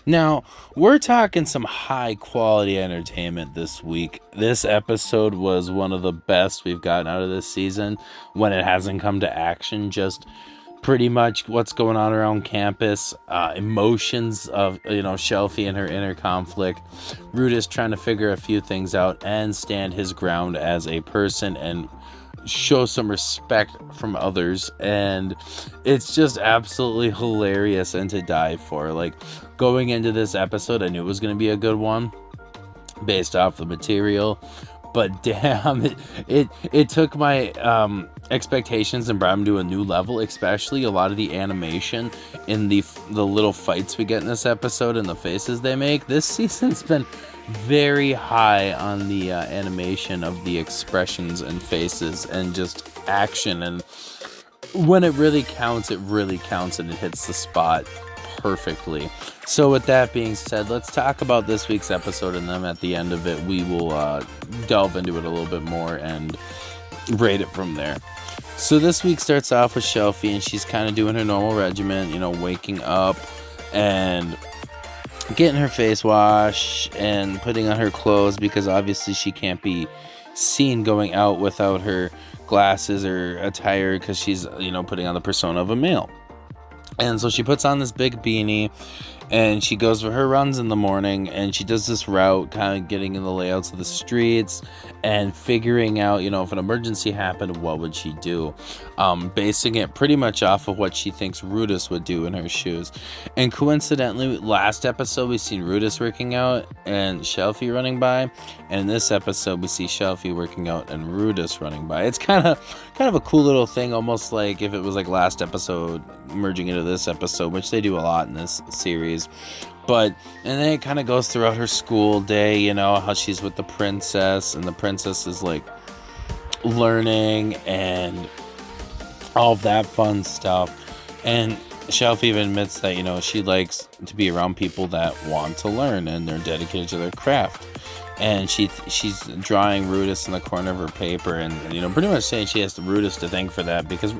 Now, we're talking some high quality entertainment this week. This episode was one of the best we've gotten out of this season when it hasn't come to action. Just pretty much what's going on around campus, emotions of, Shelfie and her inner conflict. Rudis trying to figure a few things out and stand his ground as a person and show some respect from others, and it's just absolutely hilarious and to die for. Like, going into this episode, I knew it was going to be a good one based off the material, but damn, it took my expectations and brought them to a new level, especially a lot of the animation in the little fights we get in this episode and the faces they make. This season's been very high on the animation of the expressions and faces and just action, and when it really counts and it hits the spot perfectly. So with that being said, let's talk about this week's episode, and then at the end of it we will delve into it a little bit more and rate it from there. So this week starts off with Shelfie, and she's kind of doing her normal regimen, waking up and getting her face washed and putting on her clothes, because obviously she can't be seen going out without her glasses or attire, because she's putting on the persona of a male. And so she puts on this big beanie and she goes for her runs in the morning, and she does this route, kind of getting in the layouts of the streets and figuring out, if an emergency happened, what would she do? Basing it pretty much off of what she thinks Rudis would do in her shoes. And coincidentally, last episode we seen Rudis working out and Shelfie running by, and in this episode we see Shelfie working out and Rudis running by. It's kind of a cool little thing, almost like if it was like last episode merging into this episode, which they do a lot in this series. And then it kind of goes throughout her school day, how she's with the princess, and the princess is like learning and all of that fun stuff. And Shelf even admits that, she likes to be around people that want to learn and they're dedicated to their craft. And she's drawing Rudis in the corner of her paper, and pretty much saying she has Rudis to thank for that, because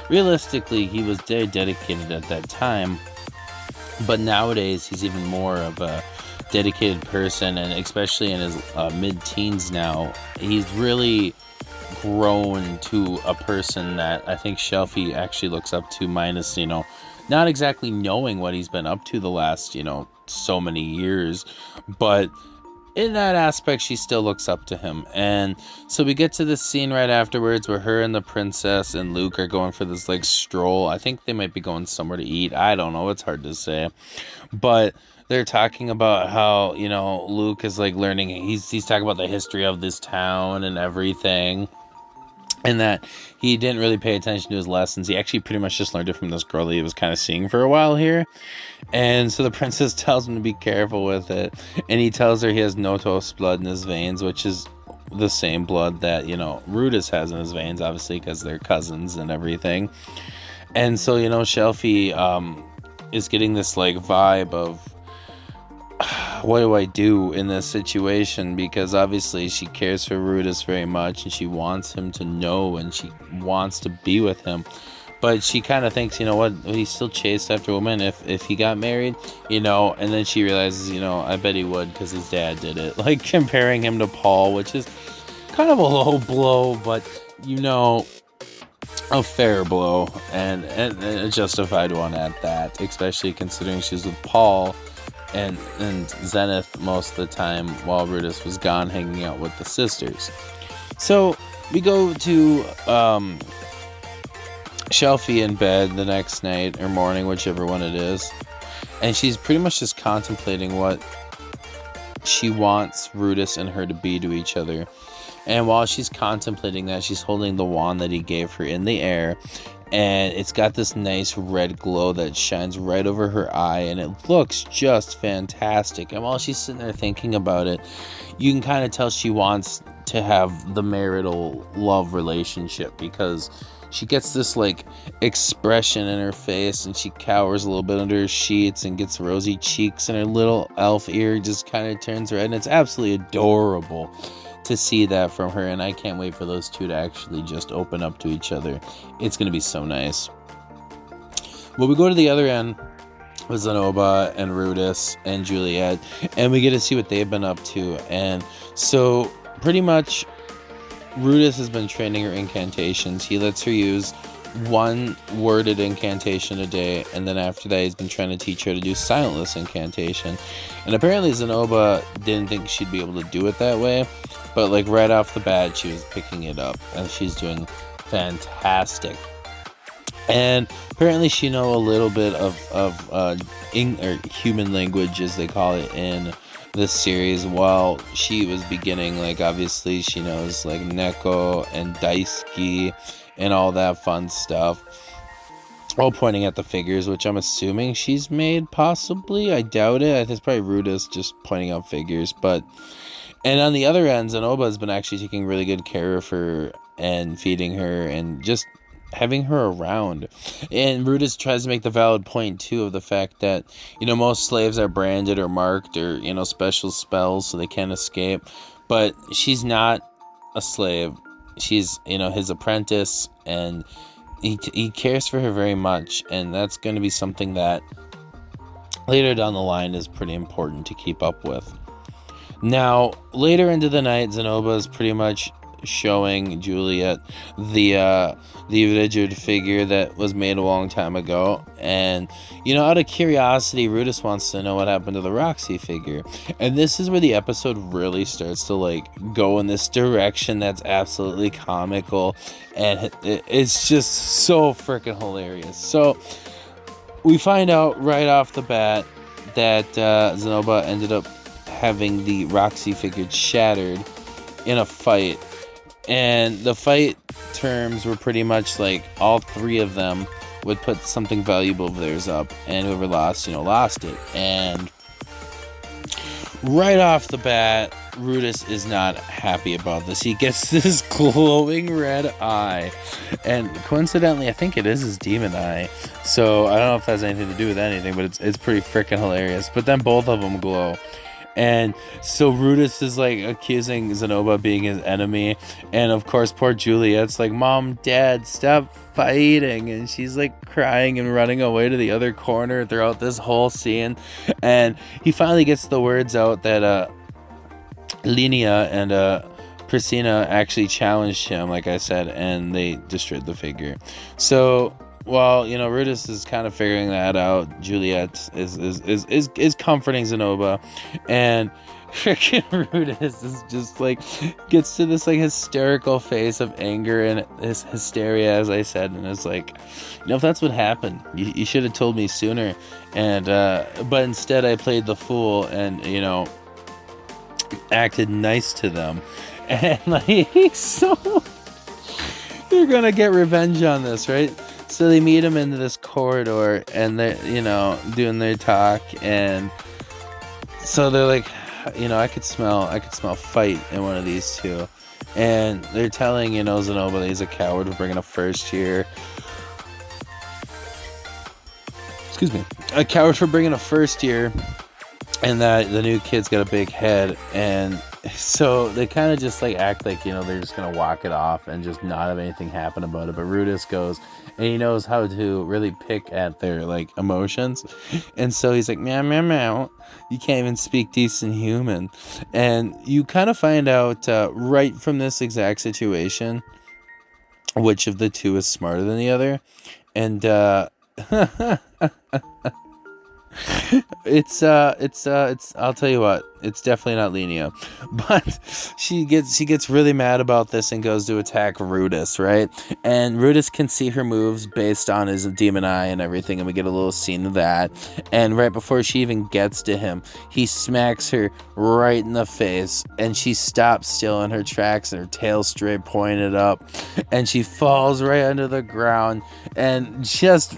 realistically he was very dedicated at that time, but nowadays he's even more of a dedicated person, and especially in his mid-teens now, he's really grown to a person that I think Shelfie actually looks up to, minus not exactly knowing what he's been up to the last so many years, but in that aspect she still looks up to him. And so we get to this scene right afterwards where her and the princess and Luke are going for this like stroll. I think they might be going somewhere to eat, I don't know, it's hard to say, but they're talking about how Luke is like learning, he's talking about the history of this town and everything, and that he didn't really pay attention to his lessons. He actually pretty much just learned it from this girl that he was kind of seeing for a while here. And so the princess tells him to be careful with it, and he tells her he has Notos blood in his veins, which is the same blood that Rudis has in his veins, obviously, because they're cousins and everything. And so Shelfie is getting this like vibe of, what do I do in this situation? Because obviously she cares for Rudis very much, and she wants him to know, and she wants to be with him. But she kind of thinks, he's still chased after women if he got married, and then she realizes, I bet he would, because his dad did it. Like, comparing him to Paul, which is kind of a low blow, but, a fair blow, and a justified one at that, especially considering she's with Paul and Zenith most of the time while Rudis was gone hanging out with the sisters. So we go to Shelfie in bed the next night or morning, whichever one it is, and she's pretty much just contemplating what she wants Rudis and her to be to each other. And while she's contemplating that, she's holding the wand that he gave her in the air, and it's got this nice red glow that shines right over her eye, and it looks just fantastic. And while she's sitting there thinking about it, you can kind of tell she wants to have the marital love relationship, because she gets this like expression in her face, and she cowers a little bit under her sheets and gets rosy cheeks, and her little elf ear just kind of turns red, and it's absolutely adorable to see that from her. And I can't wait for those two to actually just open up to each other. It's going to be so nice. Well, we go to the other end, with Zenoba and Rudis and Juliet, and we get to see what they've been up to. And so pretty much Rudis has been training her incantations. He lets her use one worded incantation a day, and then after that he's been trying to teach her to do silentless incantation. And apparently Zenoba didn't think she'd be able to do it that way, but like right off the bat she was picking it up, and she's doing fantastic. And apparently she know a little bit of or human language, as they call it in this series, while she was beginning. Like, obviously she knows like Neko and Daisuke and all that fun stuff, all pointing at the figures, which I'm assuming she's made, possibly. I doubt it. I think it's probably Rudis just pointing out figures. But, and on the other end, Zenoba has been actually taking really good care of her and feeding her and just having her around. And Rudis tries to make the valid point too of the fact that, you know, most slaves are branded or marked or, you know, special spells so they can't escape, but she's not a slave. She's, you know, his apprentice, and he cares for her very much, and that's going to be something that later down the line is pretty important to keep up with. Now, later into the night, Zenoba is pretty much showing Juliet the rigid figure that was made a long time ago, and, you know, out of curiosity, Rudis wants to know what happened to the Roxy figure. And this is where the episode really starts to like go in this direction that's absolutely comical, and it's just so freaking hilarious. So we find out right off the bat that Zenoba ended up having the Roxy figure shattered in a fight. And the fight terms were pretty much like all three of them would put something valuable of theirs up, and whoever lost, you know, lost it. And right off the bat, Rudis is not happy about this. He gets this glowing red eye, and coincidentally, I think it is his demon eye. So I don't know if that has anything to do with anything, but it's pretty freaking hilarious. But then both of them glow. And so Rudis is like accusing Zenoba of being his enemy, and of course poor Juliet's like, "Mom, Dad, stop fighting," and she's like crying and running away to the other corner throughout this whole scene. And he finally gets the words out that Linnea and Priscilla actually challenged him, like I said, and they destroyed the figure. So while, you know, Rudis is kind of figuring that out, Juliet is comforting Zenoba, and freaking Rudis is just like gets to this like hysterical face of anger and his hysteria, as I said, and it's like, you know, if that's what happened, you should have told me sooner. And but instead I played the fool and, you know, acted nice to them, and like, so you're gonna get revenge on this, right? So they meet him into this corridor, and they're, you know, doing their talk, and so they're like, you know, I could smell fight in one of these two, and they're telling, you know, Zenoba that he's a coward for bringing a first year and that the new kid's got a big head. And so they kind of just like act like, you know, they're just gonna walk it off and just not have anything happen about it. But Rudis goes, and he knows how to really pick at their like emotions, and so he's like, meow meow meow, you can't even speak decent human. And you kind of find out right from this exact situation which of the two is smarter than the other. And it's I'll tell you what, it's definitely not Linnea, but she gets really mad about this and goes to attack Rudis, right? And Rudis can see her moves based on his demon eye and everything, and we get a little scene of that. And right before she even gets to him, he smacks her right in the face, and she stops still in her tracks, and her tail straight pointed up, and she falls right under the ground. And just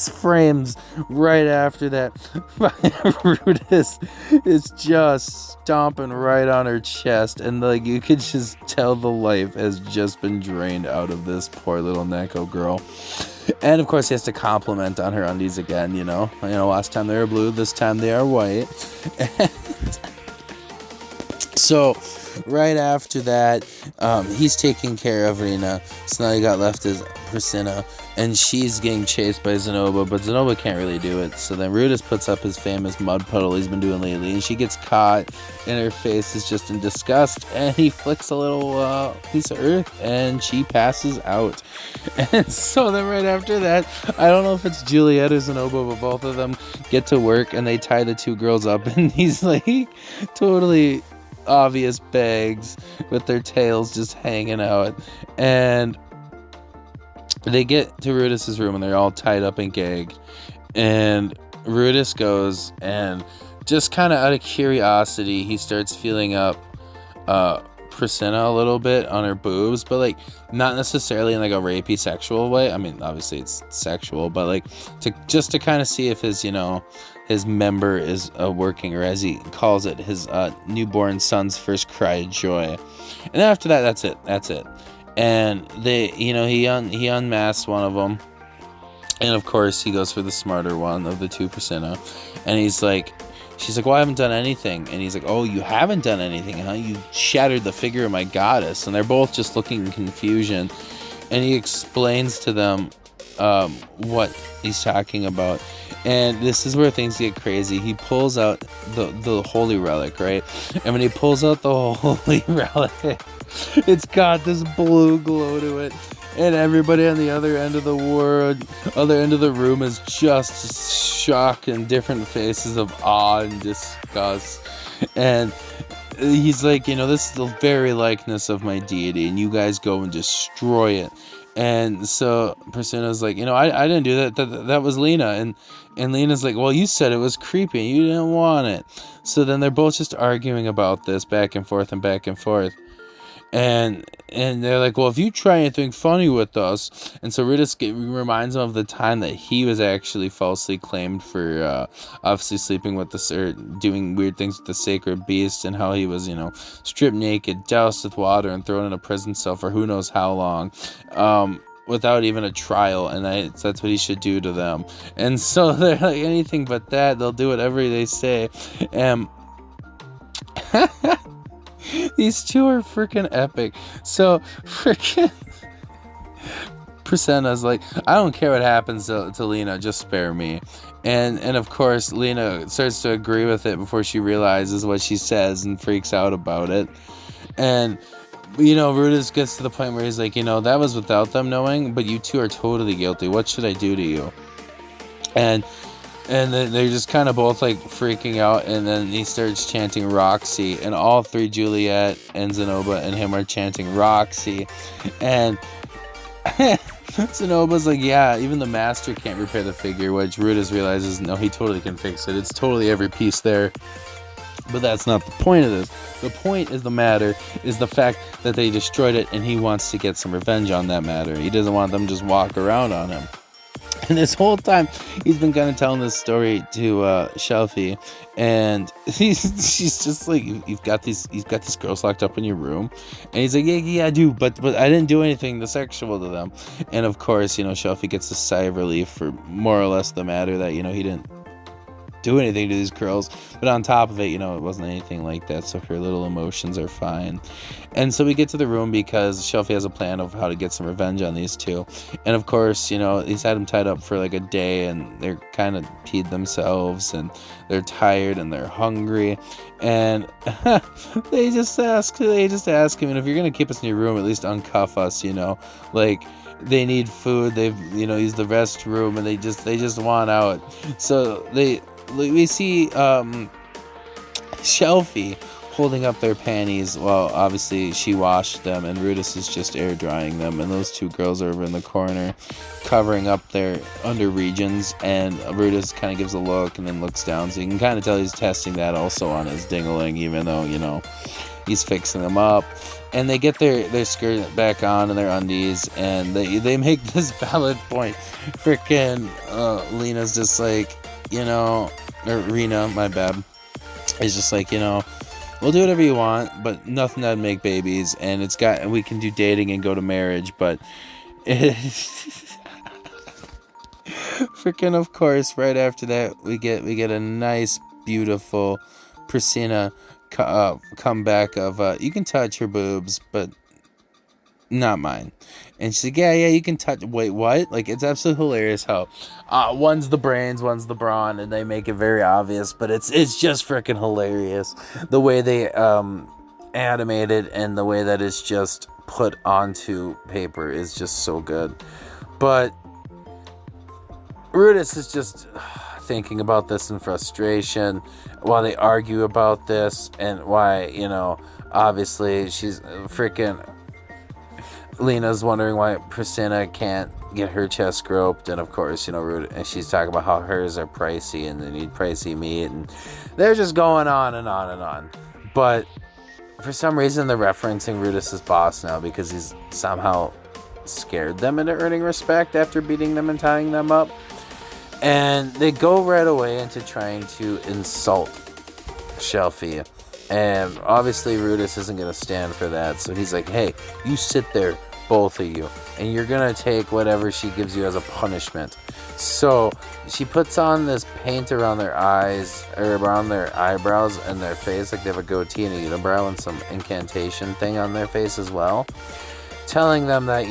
frames right after that, Rudis is just stomping right on her chest, and like you could just tell the life has just been drained out of this poor little Neko girl. And of course he has to compliment on her undies again, you know, last time they were blue, this time they are white. So right after that, he's taking care of Rina, so now he got left as Priscilla. and she's getting chased by Zenoba, but Zenoba can't really do it. So then Rudis puts up his famous mud puddle he's been doing lately, and she gets caught, and her face is just in disgust, and he flicks a little piece of earth, and she passes out. And so then right after that, I don't know if it's Juliet or Zenoba, but both of them get to work, and they tie the two girls up in these, like, totally obvious bags with their tails just hanging out, and they get to Rudis' room, and they're all tied up and gagged, and Rudis goes, and just kind of out of curiosity, he starts feeling up Priscilla a little bit on her boobs, but like not necessarily in like a rapey sexual way. I mean, obviously it's sexual, but like to kind of see if his, you know, his member is working, or as he calls it, his newborn son's first cry of joy. And after that, that's it. And they, you know, he unmasks one of them, and of course he goes for the smarter one of the two Priscilla, and she's like, well, I haven't done anything. And he's like, oh, you haven't done anything, huh? You shattered the figure of my goddess. And they're both just looking in confusion. And he explains to them what he's talking about. And this is where things get crazy. He pulls out the holy relic, right? And when he pulls out the holy relic, it's got this blue glow to it. And everybody on the other end of the room is just shocked and different faces of awe and disgust. And he's like, you know, this is the very likeness of my deity, and you guys go and destroy it. And so Persina's like, you know, I didn't do that. That was Lena. And Lena's like, well, you said it was creepy. You didn't want it. So then they're both just arguing about this back and forth. And they're like, well, if you try anything funny with us. And so Rudis reminds him of the time that he was actually falsely claimed for obviously sleeping with or doing weird things with the sacred beast, and how he was, you know, stripped naked, doused with water, and thrown in a prison cell for who knows how long, without even a trial. And that's what he should do to them. And so they're like, anything but that. They'll do whatever they say. These two are freaking epic. So freaking Prasenna's like, I don't care what happens to Lena, just spare me. And of course Lena starts to agree with it before she realizes what she says and freaks out about it. And you know, Rudis gets to the point where he's like, you know, that was without them knowing, but you two are totally guilty. What should I do to you? And they're just kind of both like freaking out, and then he starts chanting Roxy, and all three, Juliet and Zenoba and him, are chanting Roxy. And Zenoba's like, yeah, even the master can't repair the figure, which Rudis realizes, no, he totally can fix it. It's totally every piece there. But that's not the point of this. The point is the fact that they destroyed it, and he wants to get some revenge on that matter. He doesn't want them to just walk around on him. And this whole time, he's been kind of telling this story to Sylphy, and she's just like, you've got these girls locked up in your room, and he's like, yeah, I do, but I didn't do anything sexual to them. And of course, you know, Sylphy gets a sigh of relief for more or less the matter that, you know, he didn't do anything to these girls, but on top of it, you know, it wasn't anything like that, so her little emotions are fine. And so we get to the room because Sylphy has a plan of how to get some revenge on these two. And of course, you know, he's had them tied up for like a day, and they're kind of peed themselves, and they're tired, and they're hungry, and they just ask him, and if you're gonna keep us in your room, at least uncuff us, you know, like, they need food, they've, you know, used the restroom, and they just want out. So we see Sylphy holding up their panties while obviously she washed them, and Rudis is just air drying them, and those two girls are over in the corner covering up their under regions, and Rudis kind of gives a look and then looks down, so you can kind of tell he's testing that also on his dingling, even though, you know, he's fixing them up. And they get their skirt back on and their undies, and they make this valid point. Frickin' Lena's just like, you know, or Rena, my bad, is just like, you know, we'll do whatever you want, but nothing that'd make babies, and we can do dating and go to marriage, but freaking, of course, right after that, we get a nice, beautiful Priscilla comeback of you can touch her boobs, but not mine. And she's like, yeah, you can touch. Wait, what? Like, it's absolutely hilarious how one's the brains, one's the brawn, and they make it very obvious. But it's just freaking hilarious the way they animate it, and the way that it's just put onto paper is just so good. But Rudis is just thinking about this in frustration while they argue about this, and why, obviously she's freaking... Lena's wondering why Priscilla can't get her chest groped, and of course, and she's talking about how hers are pricey and they need pricey meat, and they're just going on and on and on. But for some reason, they're referencing Rudis' boss now because he's somehow scared them into earning respect after beating them and tying them up. And they go right away into trying to insult Sylphy. And obviously Rudis isn't going to stand for that. So he's like, hey, you sit there, both of you, and you're going to take whatever she gives you as a punishment. So she puts on this paint around their eyes, or around their eyebrows and their face, like they have a goatee and a unibrow and some incantation thing on their face as well. Telling them that,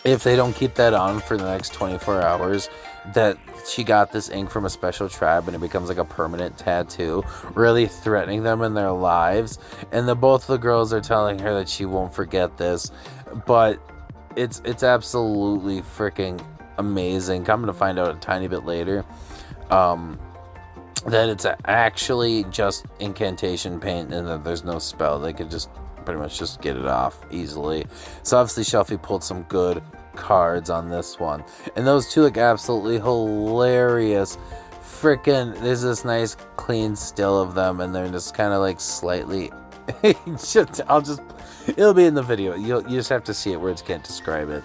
if they don't keep that on for the next 24 hours, that she got this ink from a special tribe and it becomes like a permanent tattoo, really threatening them in their lives. And both the girls are telling her that she won't forget this, but it's absolutely freaking amazing. Coming to find out a tiny bit later that it's actually just incantation paint and that there's no spell. They could just pretty much just get it off easily. So obviously Sylphy pulled some good cards on this one, and those two look absolutely hilarious. Freaking, there's this nice clean still of them, and they're just kind of like slightly it'll be in the video. You just have to see it, words can't describe it.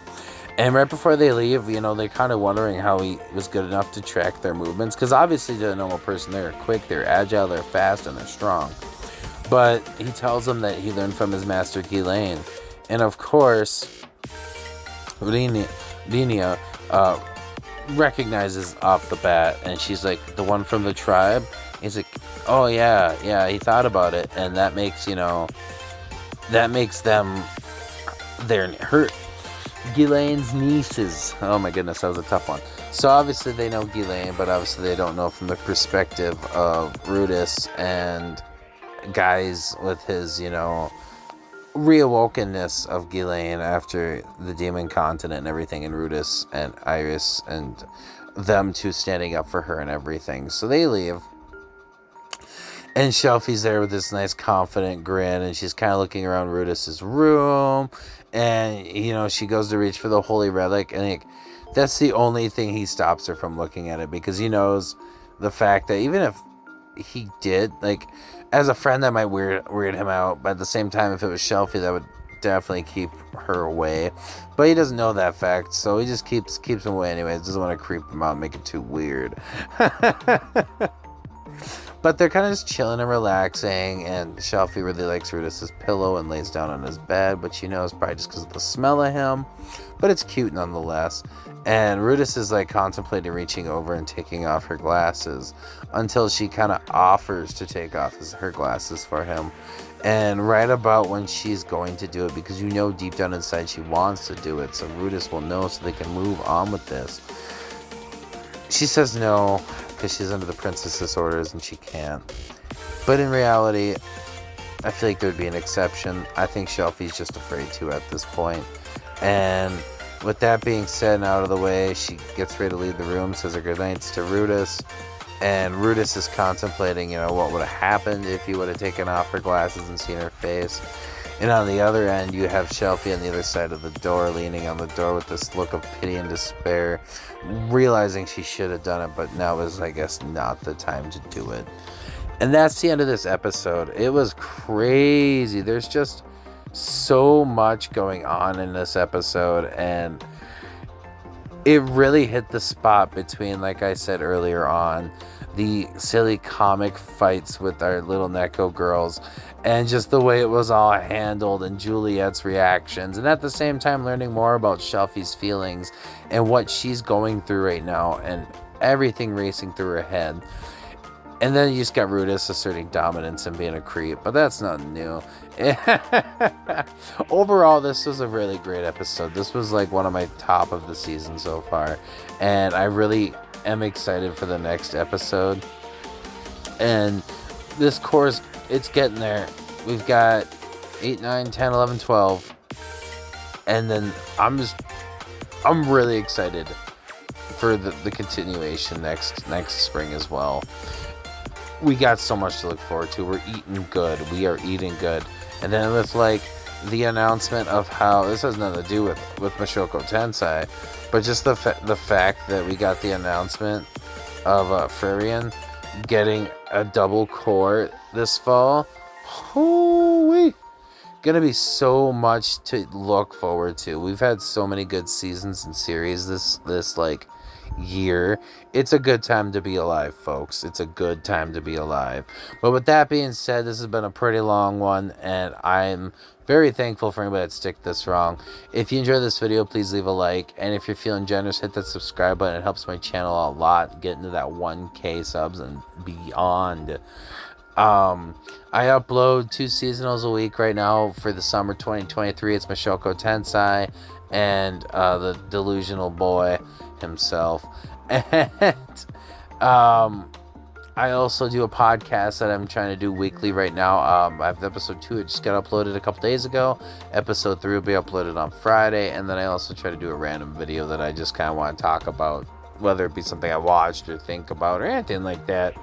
And right before they leave, they're kind of wondering how he was good enough to track their movements, because obviously to a normal person, they're quick, they're agile, they're fast, and they're strong. But he tells them that he learned from his master Ghislaine. And of course, Linia recognizes off the bat, and she's like, the one from the tribe? He's like, oh yeah, he thought about it, and that makes them her Ghislaine's nieces. Oh my goodness, that was a tough one. So obviously they know Ghislaine, but obviously they don't know from the perspective of Rudis and guys with his, reawokenness of Ghislaine after the demon continent and everything, and Rudis and Iris and them two standing up for her and everything. So they leave, and Sylphy's there with this nice confident grin, and she's kind of looking around Rudis's room, and she goes to reach for the holy relic, and that's the only thing he stops her from looking at it, because he knows the fact that even if he did, as a friend, that might weird him out, but at the same time, if it was Sylphy, that would definitely keep her away. But he doesn't know that fact, so he just keeps him away anyways. Doesn't want to creep him out and make it too weird. But they're kind of just chilling and relaxing, and Sylphy really likes Rudis' pillow and lays down on his bed, but it's probably just because of the smell of him. But it's cute nonetheless. And Rudis is contemplating reaching over and taking off her glasses until she kind of offers to take off her glasses for him. And right about when she's going to do it, because deep down inside she wants to do it, so Rudis will know so they can move on with this. She says no, because she's under the princess's orders and she can't. But in reality, I feel like there'd be an exception. I think Sylphy's just afraid to at this point. And with that being said and out of the way, she gets ready to leave the room, says her goodnights to Rudis. And Rudis is contemplating, what would have happened if he would have taken off her glasses and seen her face. And on the other end, you have Sylphy on the other side of the door, leaning on the door with this look of pity and despair, realizing she should have done it, but now is, I guess, not the time to do it. And that's the end of this episode. It was crazy. There's just so much going on in this episode, and it really hit the spot between, like I said earlier on, the silly comic fights with our little Neko girls, and just the way it was all handled, and Juliet's reactions, and at the same time learning more about Sylphy's feelings and what she's going through right now, and everything racing through her head. And then you just got Rudis asserting dominance and being a creep, but that's nothing new. Overall, this was a really great episode. This was like one of my top of the season so far, and I really am excited for the next episode. And this course, it's getting there. We've got 8, 9, 10, 11, 12, and then I'm really excited for the continuation next spring as well. We got so much to look forward to. We're eating good. We are eating good. And then with like the announcement of how this has nothing to do with Mushoku Tensei, but just the fact that we got the announcement of Furion getting a double core this fall. Holy, gonna be so much to look forward to. We've had so many good seasons and series this like year. It's a good time to be alive, folks. It's a good time to be alive. But with that being said, this has been a pretty long one, and I'm very thankful for anybody that stick this wrong. If you enjoyed this video, please leave a like, and if you're feeling generous, hit that subscribe button. It helps my channel a lot get into that 1K subs and beyond. I upload 2 seasonals a week right now for the summer 2023. It's Mushoku Tensei and the delusional boy himself. And I also do a podcast that I'm trying to do weekly right now. I have episode 2. It just got uploaded a couple days ago. Episode 3 will be uploaded on Friday. And then I also try to do a random video that I just kind of want to talk about, whether it be something I watched or think about or anything like that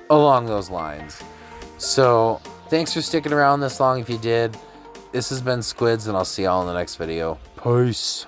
along those lines. So thanks for sticking around this long if you did. This has been Squids, and I'll see y'all in the next video. Peace.